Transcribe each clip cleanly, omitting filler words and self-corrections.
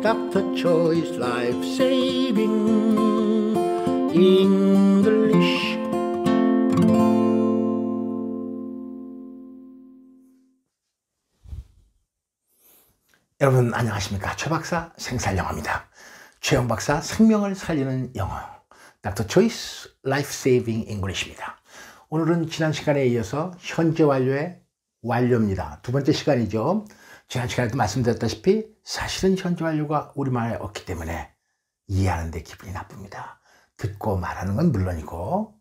Dr. Choi's Life Saving English. 여러분 안녕하십니까? 최 박사 생살영어입니다. 최영 박사 생명을 살리는 영어 Dr. Choi's Life Saving English입니다. 오늘은 지난 시간에 이어서 현재 완료의 완료입니다. 두 번째 시간이죠. 지난 시간에도 말씀드렸다시피 사실은 현재 완료가 우리말에 없기 때문에 이해하는 데 기분이 나쁩니다. 듣고 말하는 건 물론이고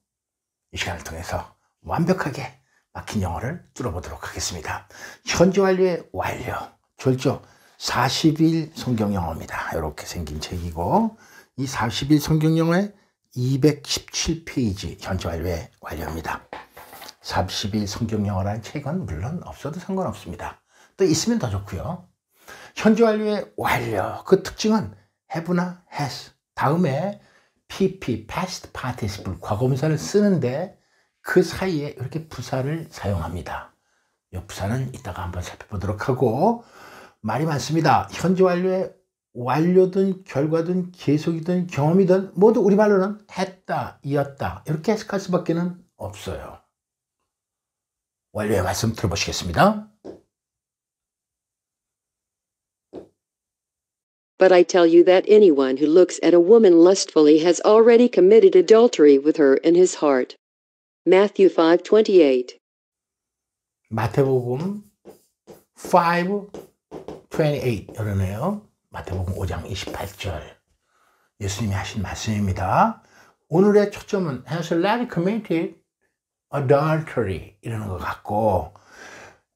이 시간을 통해서 완벽하게 막힌 영어를 뚫어보도록 하겠습니다. 현재 완료의 완료 졸죠. 40일 성경영어입니다. 이렇게 생긴 책이고 이 40일 성경영어의 217페이지 현재 완료의 완료입니다. 40일 성경영어라는 책은 물론 없어도 상관없습니다. 또 있으면 더 좋고요. 현재 완료의 완료 그 특징은 have나 has 다음에 pp past participle 과거분사를 쓰는데 그 사이에 이렇게 부사를 사용합니다. 이 부사는 이따가 한번 살펴보도록 하고 말이 많습니다. 현재 완료의 완료든 결과든 계속이든 경험이든 모두 우리말로는 했다, 이었다 이렇게 해석할 수밖에 없어요. 완료의 말씀 들어보시겠습니다. But I tell you that anyone who looks at a woman lustfully has already committed adultery with her in his heart. Matthew 5:28. 마태복음 5:28 이러네요. 마태복음 5장 28절 예수님이 하신 말씀입니다. 오늘의 초점은 has already committed adultery 이러는 것 같고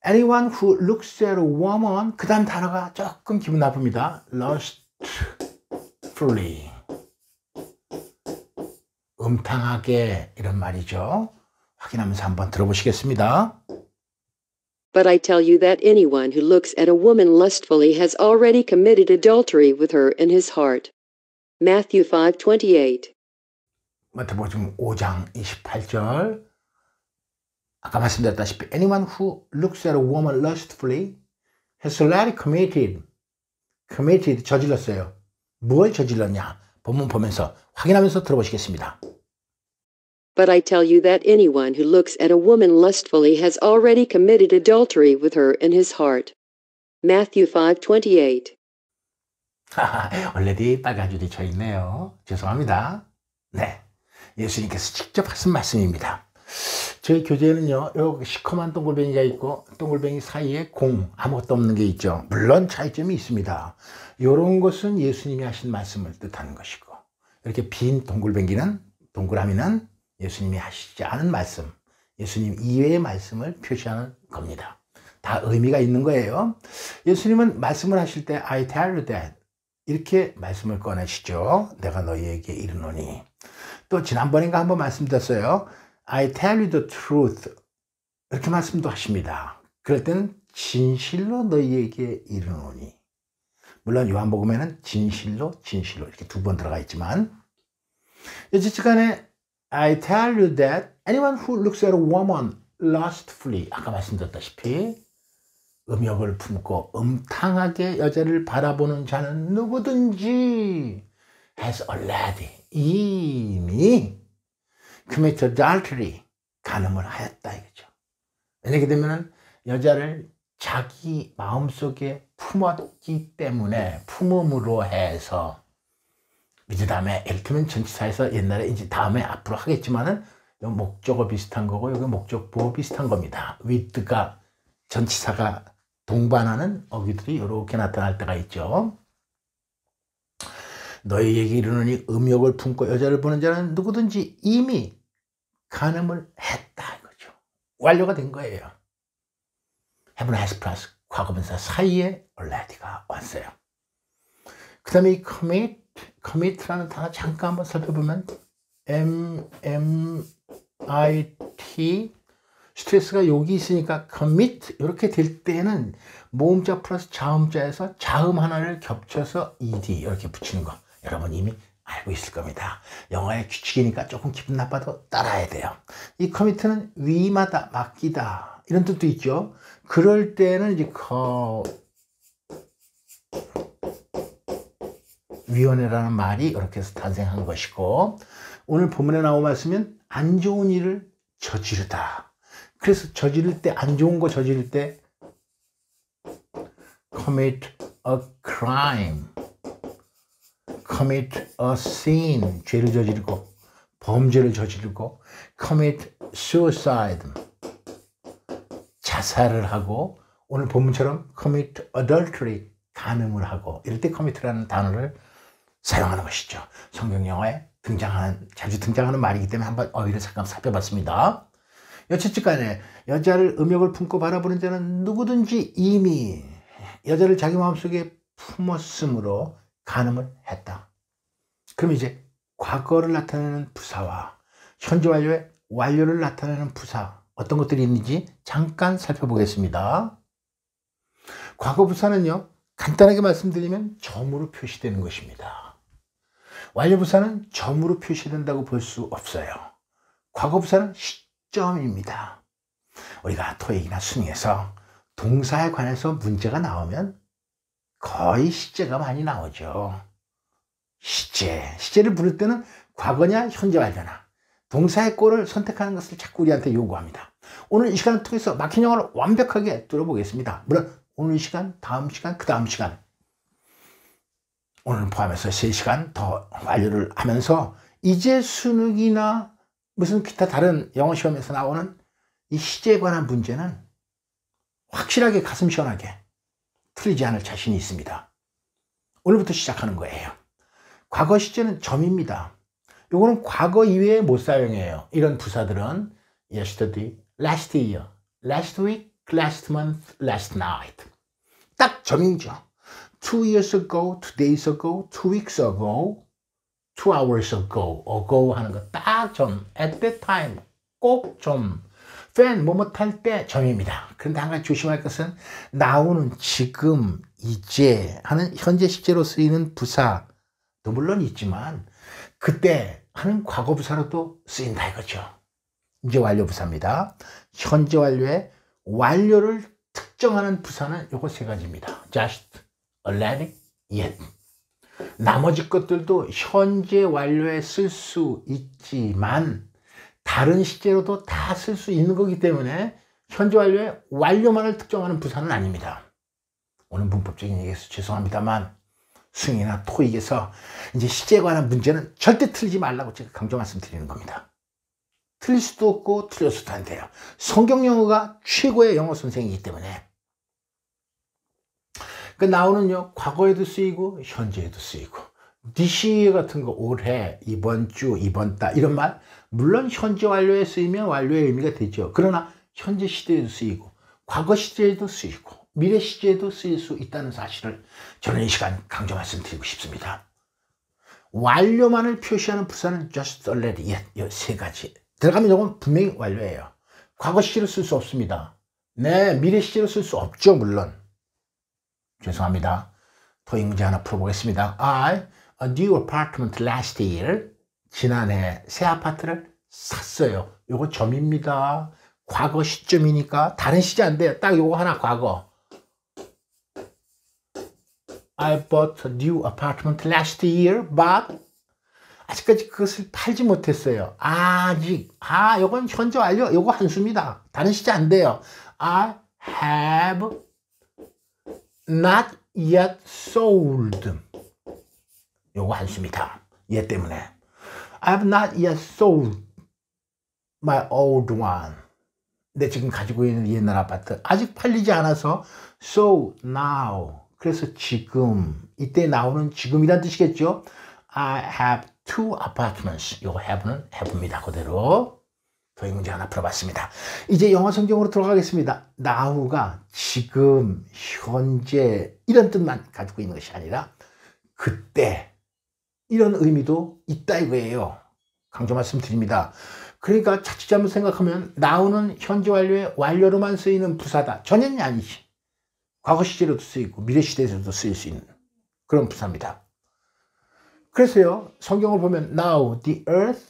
anyone who looks at a woman 그 다음 단어가 조금 기분 나쁩니다. lustfully 음탕하게 이런 말이죠. 확인하면서 한번 들어보시겠습니다. But I tell you that anyone who looks at a woman lustfully has already committed adultery with her in his heart. Matthew 5:28. 마태복음 5장 28절 아까 말씀드렸다시피 anyone who looks at a woman lustfully has already committed 저질렀어요. 뭘 저질렀냐? 본문 보면서 확인하면서 들어보시겠습니다. But I tell you that anyone who looks at a woman lustfully has already committed adultery with her in his heart. Matthew 5:28. already 빨간 줄이 쳐 있네요. 죄송합니다. 네, 예수님께서 직접 하신 말씀입니다. 저희 교재에는요, 여기 시커먼 동글뱅이가 있고 동글뱅이 사이에 공 아무것도 없는 게 있죠. 물론 차이점이 있습니다. 이런 것은 예수님이 하신 말씀을 뜻하는 것이고 이렇게 빈 동그라미는 예수님이 하시지 않은 말씀, 예수님 이외의 말씀을 표시하는 겁니다. 다 의미가 있는 거예요. 예수님은 말씀을 하실 때 I tell you that 이렇게 말씀을 꺼내시죠. 내가 너희에게 이르노니. 또 지난번인가 한번 말씀드렸어요. I tell you the truth 이렇게 말씀도 하십니다. 그럴 때는 진실로 너희에게 이르노니. 물론 요한복음에는 진실로 이렇게 두 번 들어가 있지만 여지간에 I tell you that anyone who looks at a woman lustfully 아까 말씀드렸다시피 음욕을 품고 음탕하게 여자를 바라보는 자는 누구든지 has already 이미 committed adultery 간음을 하였다 이거죠. 이렇게 되면 여자를 자기 마음속에 품었기 때문에 품음으로 해서 이제 다음에 엘트맨 전치사에서 옛날에 이제 다음에 앞으로 하겠지만은 목적어 비슷한 거고 여기 목적보어 비슷한 겁니다. with가 전치사가 동반하는 어휘들이 이렇게 나타날 때가 있죠. 너희에게 이르노니 음욕을 품고 여자를 보는 자는 누구든지 이미 간음을 했다 이거죠. 완료가 된 거예요. have has plus 과거분사 사이에 already가 왔어요. 그 다음에 이 commit라는 단어 잠깐 한번 살펴보면 M-M-I-T 스트레스가 여기 있으니까 commit 이렇게 될 때는 모음자 플러스 자음자에서 자음 하나를 겹쳐서 ed 이렇게 붙이는 거 여러분 이미 알고 있을 겁니다. 영어의 규칙이니까 조금 기분 나빠도 따라야 돼요. 이 commit는 위임하다, 맡기다 이런 뜻도 있죠. 그럴 때는 이제 위원회라는 말이 이렇게 해서 탄생한 것이고, 오늘 본문에 나온 말씀은 안 좋은 일을 저지르다. 그래서 저지를 때, 안 좋은 거 저지를 때 commit a crime, commit a sin, 죄를 저지르고 범죄를 저지르고, commit suicide, 자살을 하고, 오늘 본문처럼 commit adultery, 간음을 하고, 이럴 때 commit라는 단어를 사용하는 것이죠. 성경 영어에 자주 등장하는 말이기 때문에 한번 어휘를 잠깐 살펴봤습니다. 여첫째 간에 여자를 음욕을 품고 바라보는 자는 누구든지 이미 여자를 자기 마음속에 품었으므로 간음을 했다. 그럼 이제 과거를 나타내는 부사와 현재 완료의 완료를 나타내는 부사, 어떤 것들이 있는지 잠깐 살펴보겠습니다. 과거 부사는요, 간단하게 말씀드리면 점으로 표시되는 것입니다. 완료 부사는 점으로 표시된다고 볼 수 없어요. 과거 부사는 시점입니다. 우리가 토익이나 수능에서 동사에 관해서 문제가 나오면 거의 시제가 많이 나오죠. 시제를 부를 때는 과거냐 현재 완료나 동사의 꼴을 선택하는 것을 자꾸 우리한테 요구합니다. 오늘 이 시간을 통해서 막힌 영어를 완벽하게 뚫어보겠습니다. 물론 오늘 이 시간, 다음 시간, 그 다음 시간, 오늘 포함해서 3시간 더 완료를 하면서 이제 수능이나 무슨 기타 다른 영어 시험에서 나오는 이 시제에 관한 문제는 확실하게 가슴 시원하게 틀리지 않을 자신이 있습니다. 오늘부터 시작하는 거예요. 과거 시제는 점입니다. 요거는 과거 이외에 못 사용해요. 이런 부사들은 yesterday, last year, last week, last month, last night. 딱 점이죠. 2 years ago, 2 days ago, 2 weeks ago, 2 hours ago, ago 하는 거 딱 점. at that time, 꼭 점. when, 뭐뭐 탈 때 점입니다. 그런데 한 가지 조심할 것은 나오는 지금, 이제 하는 현재 시제로 쓰이는 부사도 물론 있지만 그때 하는 과거 부사로도 쓰인다 이거죠. 이제 완료 부사입니다. 현재 완료의 완료를 특정하는 부사는 요거 3가지입니다. just, already, yet. 나머지 것들도 현재 완료에 쓸 수 있지만 다른 시제로도 다 쓸 수 있는 거기 때문에 현재 완료의 완료만을 특정하는 부사는 아닙니다. 오늘 문법적인 얘기해서 죄송합니다만 수능이나 토익에서 이제 시제에 관한 문제는 절대 틀리지 말라고 제가 강조 말씀드리는 겁니다. 틀릴 수도 없고 틀렸어도 안 돼요. 성경 영어가 최고의 영어 선생이기 때문에. 그 나오는요, 과거에도 쓰이고 현재에도 쓰이고, this year 같은 거, 올해, 이번 주, 이번 달, 이런 말 물론 현재 완료에 쓰이면 완료의 의미가 되죠. 그러나 현재 시제에도 쓰이고 과거 시제에도 쓰이고 미래 시제에도 쓰일 수 있다는 사실을 저는 이 시간 강조 말씀드리고 싶습니다. 완료만을 표시하는 부사는 just, already, yet, 이 3가지 들어가면 이건 분명히 완료예요. 과거 시제로 쓸 수 없습니다. 네, 미래 시제로 쓸 수 없죠. 물론 죄송합니다. 토익 문제 하나 풀어보겠습니다. I a new apartment last year. 지난해 새 아파트를 샀어요. 요거 점입니다. 과거 시점이니까 다른 시제 안 돼요. 딱 요거 하나 과거. I bought a new apartment last year, but 아직까지 그것을 팔지 못했어요. 아직. 요건 현재 완료. 요거 한 수입니다. 다른 시제 안 돼요. I have not yet sold. 요거 한 수입니다. 얘 때문에. I have not yet sold my old one. 내 지금 가지고 있는 옛날 아파트 아직 팔리지 않아서 so now. 그래서 지금, 이때 나오는 지금이란 뜻이겠죠. I have 2 apartments. 요거 have는 have입니다. 그대로. 토익 문제 하나 풀어봤습니다. 이제 영어 성경으로 들어가겠습니다. now가 지금, 현재 이런 뜻만 가지고 있는 것이 아니라 그때 이런 의미도 있다 이거예요. 강조 말씀드립니다. 그러니까 자칫 잘못 생각하면 now는 현재 완료의 완료로만 쓰이는 부사다. 전혀 아니지. 과거 시제로도 쓰이고 미래 시제에서도 쓰일 수 있는 그런 부사입니다. 그래서요, 성경을 보면 now the earth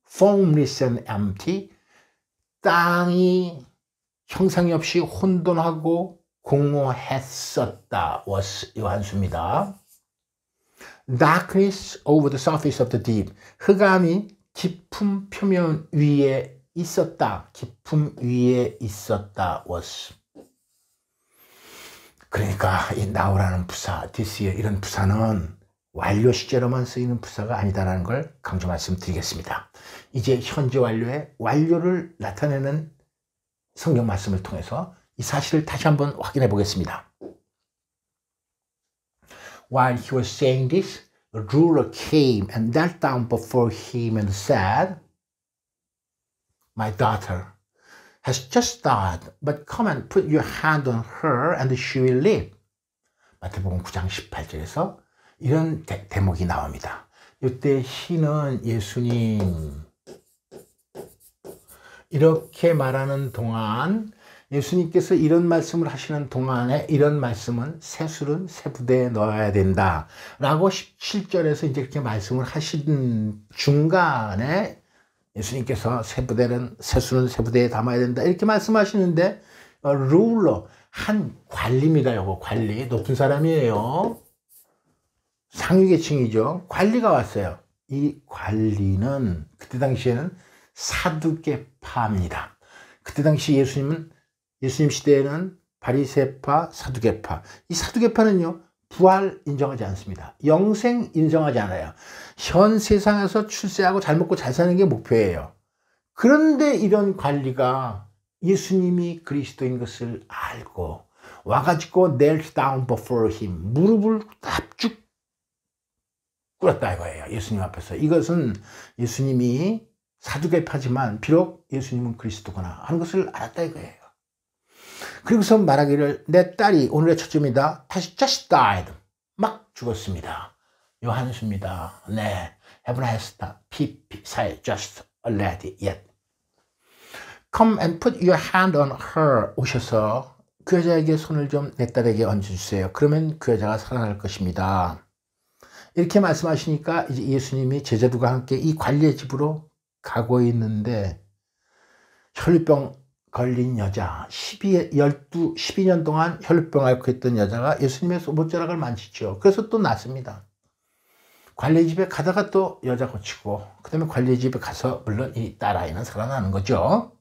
formless and empty, 땅이 형상이 없이 혼돈하고 공허했었다. was 요 한수입니다. darkness over the surface of the deep. 흑암이 깊음 표면 위에 있었다. 깊음 위에 있었다. was. 그러니까 이 now라는 부사, this의 이런 부사는 완료 시제로만 쓰이는 부사가 아니다라는 걸 강조 말씀드리겠습니다. 이제 현재 완료의 완료를 나타내는 성경 말씀을 통해서 이 사실을 다시 한번 확인해 보겠습니다. While he was saying this, the ruler came and knelt down before him and said, My daughter has just died, but come and put your hand on her and she will live. 마태복음 9장 18절에서 이런 대목이 나옵니다. 이때 시는 예수님 이렇게 말하는 동안 예수님께서 이런 말씀을 하시는 동안에 이런 말씀은 새술은 새 부대에 넣어야 된다 라고 17절에서 이제 그렇게 말씀을 하신 중간에 예수님께서 새술은 새 부대에 담아야 된다 이렇게 말씀하시는데 룰러 한 관리입니다. 요거 관리 높은 사람이에요. 상위계층이죠. 관리가 왔어요. 이 관리는 그때 당시에는 사두개파입니다. 그때 당시 예수님 시대에는 바리새파, 사두개파. 이 사두개파는요, 부활 인정하지 않습니다. 영생 인정하지 않아요. 현 세상에서 출세하고 잘 먹고 잘 사는 게 목표예요. 그런데 이런 관리가 예수님이 그리스도인 것을 알고 와가지고 knelt down before him. 무릎을 납죽 꿇었다 이거예요. 예수님 앞에서. 이것은 예수님이 사두개파지만 비록 예수님은 그리스도구나 하는 것을 알았다 이거예요. 그리고서 말하기를 내 딸이 오늘의 초점이다. has just died. 막 죽었습니다. 요한수입니다. 네. Heaven has 사에 just a lady yet. Come and put your hand on her. 오셔서 그 여자에게 손을 좀 내 딸에게 얹어주세요. 그러면 그 여자가 살아날 것입니다. 이렇게 말씀하시니까 이제 예수님이 제자들과 함께 이 관리의 집으로 가고 있는데 혈루병 걸린 여자 12년 동안 혈루병 앓고 있던 여자가 예수님의 손목자락을 만지죠. 그래서 또 낫습니다. 관리 집에 가다가 또 여자 고치고 그 다음에 관리 집에 가서 물론 이 딸아이는 살아나는 거죠.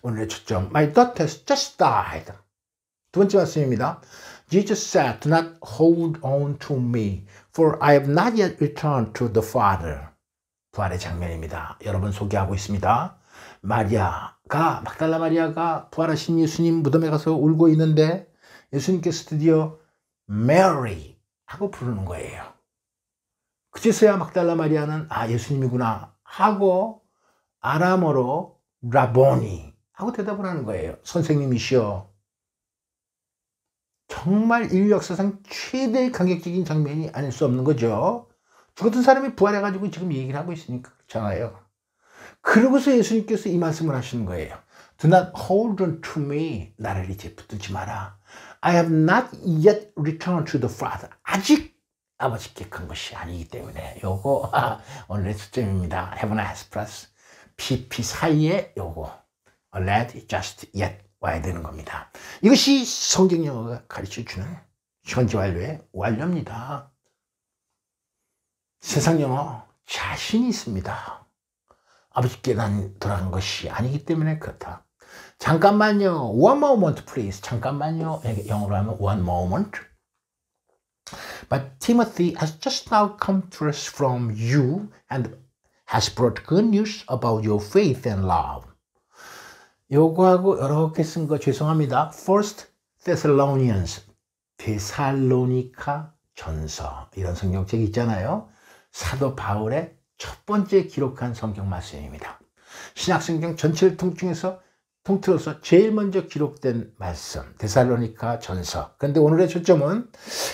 오늘의 초점 My daughter has just died. 두 번째 말씀입니다. Jesus said, Do not hold on to me, for I have not yet returned to the Father. 부활의 장면입니다. 여러분 소개하고 있습니다. 막달라 마리아가 부활하신 예수님 무덤에 가서 울고 있는데 예수님께서 드디어 Mary 하고 부르는 거예요. 그제서야 막달라 마리아는 예수님이구나 하고 아람어로 라보니 하고 대답을 하는 거예요. 선생님이시여. 정말 인류 역사상 최대의 감격적인 장면이 아닐 수 없는 거죠. 죽었던 사람이 부활해가지고 지금 얘기를 하고 있으니까 그렇잖아요. 그러고서 예수님께서 이 말씀을 하시는 거예요. Do not hold on to me. 나를 이제 붙들지 마라. I have not yet returned to the Father. 아직 아버지께 간 것이 아니기 때문에 요거 오늘의 초점입니다. Heaven has plus PP 사이에 요거 led just yet 와야 되는 겁니다. 이것이 성경 영어가 가르쳐주는 현재 완료의 완료입니다. 세상 영어 자신이 있습니다. 아버지께 난 돌아간 것이 아니기 때문에 그렇다. 잠깐만요. One moment please. 잠깐만요. 영어로 하면 one moment. But Timothy has just now come to us from you and has brought good news about your faith and love. 요거하고 이렇게 쓴 거 죄송합니다. First Thessalonians, 데살로니가 전서 이런 성경책이 있잖아요. 사도 바울의 첫 번째 기록한 성경 말씀입니다. 신약성경 전체를 통틀어서 제일 먼저 기록된 말씀, 데살로니가 전서. 그런데 오늘의 초점은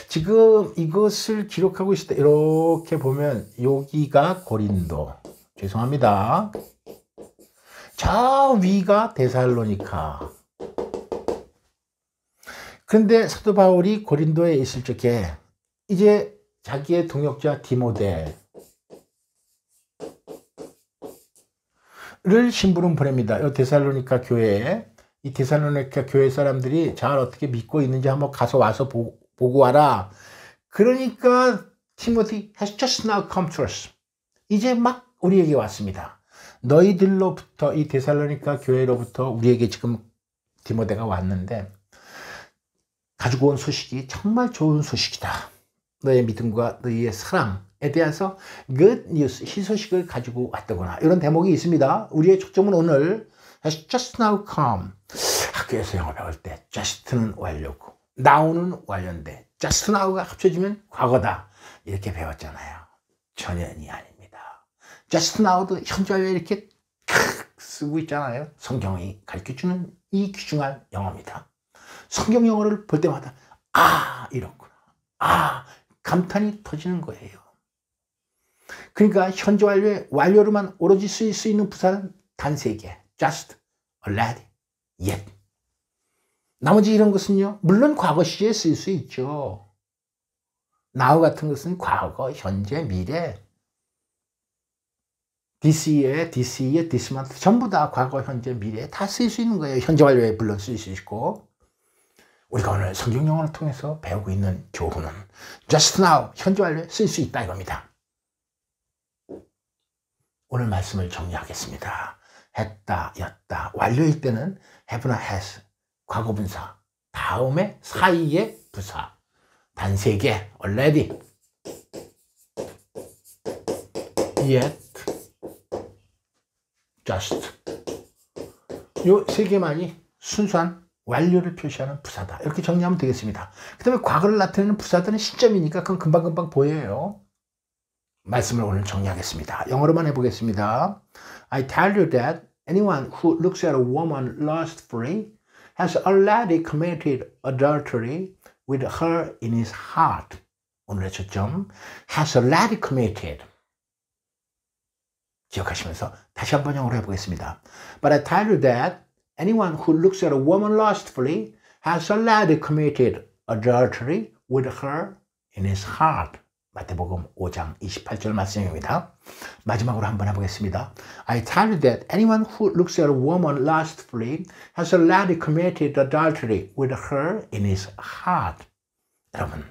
지금 이것을 기록하고 있을 때 이렇게 보면 여기가 고린도. 죄송합니다. 저 위가 데살로니가. 그런데 사도 바울이 고린도에 있을 적에 이제 자기의 동역자 디모데를 심부름 보냅니다. 이 데살로니가 교회에. 이 데살로니가 교회 사람들이 잘 어떻게 믿고 있는지 한번 와서 보고 와라. 그러니까 Timothy has just now come to us. 이제 막 우리에게 왔습니다. 너희들로부터, 이 데살로니가 교회로부터 우리에게 지금 디모데가 왔는데 가지고 온 소식이 정말 좋은 소식이다. 너의 믿음과 너희의 사랑에 대해서 good news, 희소식을 가지고 왔더구나. 이런 대목이 있습니다. 우리의 초점은 오늘 has just now come. 학교에서 영어 배울 때 just는 완료고 now는 완료인데 just now가 합쳐지면 과거다. 이렇게 배웠잖아요. 전혀이 아닙니다. just now도 현재 완료 이렇게 쓰고 있잖아요. 성경이 가르쳐주는 이 귀중한 영어입니다. 성경 영어를 볼 때마다 이렇구나. 감탄이 터지는 거예요. 그러니까 현재 완료의 완료로만 오로지 쓰일 수 있는 부사는 단 3개. just, already, yet. 나머지 이런 것은요, 물론 과거 시제에 쓰일 수 있죠. now 같은 것은 과거, 현재, 미래. this year, this month 전부 다 과거, 현재, 미래 다 쓰일 수 있는 거예요. 현재 완료에 물론 쓰일 수 있고. 우리가 오늘 성경 영어를 통해서 배우고 있는 교훈은 just now, 현재 완료에 쓸 수 있다 이겁니다. 오늘 말씀을 정리하겠습니다. 했다, 였다, 완료일 때는 have나 has, 과거분사, 다음에 사이에 부사, 단 3개, already, yet, just. 요 3개만이 순수한 완료를 표시하는 부사다. 이렇게 정리하면 되겠습니다. 그 다음에 과거를 나타내는 부사들은 시점이니까 그건 금방금방 보여요. 말씀을 오늘 정리하겠습니다. 영어로만 해보겠습니다. I tell you that anyone who looks at a woman lustfully has already committed adultery with her in his heart. 오늘의 초점, has already committed. 기억하시면서 다시 한번 영어로 해보겠습니다. But I tell you that anyone who looks at a woman lustfully has already committed adultery with her in his heart. 마태복음 5장 28절 말씀입니다. 마지막으로 한번 해보겠습니다. I tell you that anyone who looks at a woman lustfully has already committed adultery with her in his heart. 여러분,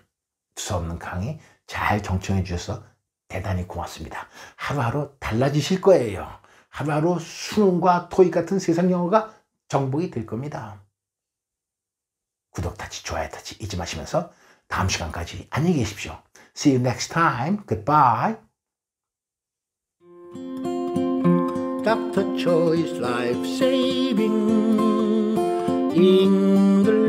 두서없는 강의 잘 경청해 주셔서 대단히 고맙습니다. 하루하루 달라지실 거예요. 하루하루 수능과 토익 같은 세상 영어가 정복이 될 겁니다. 구독 타치, 좋아요 타치 잊지 마시면서 다음 시간까지 안녕히 계십시오. See you next time. Goodbye. Dr. Choi's Life Saving English.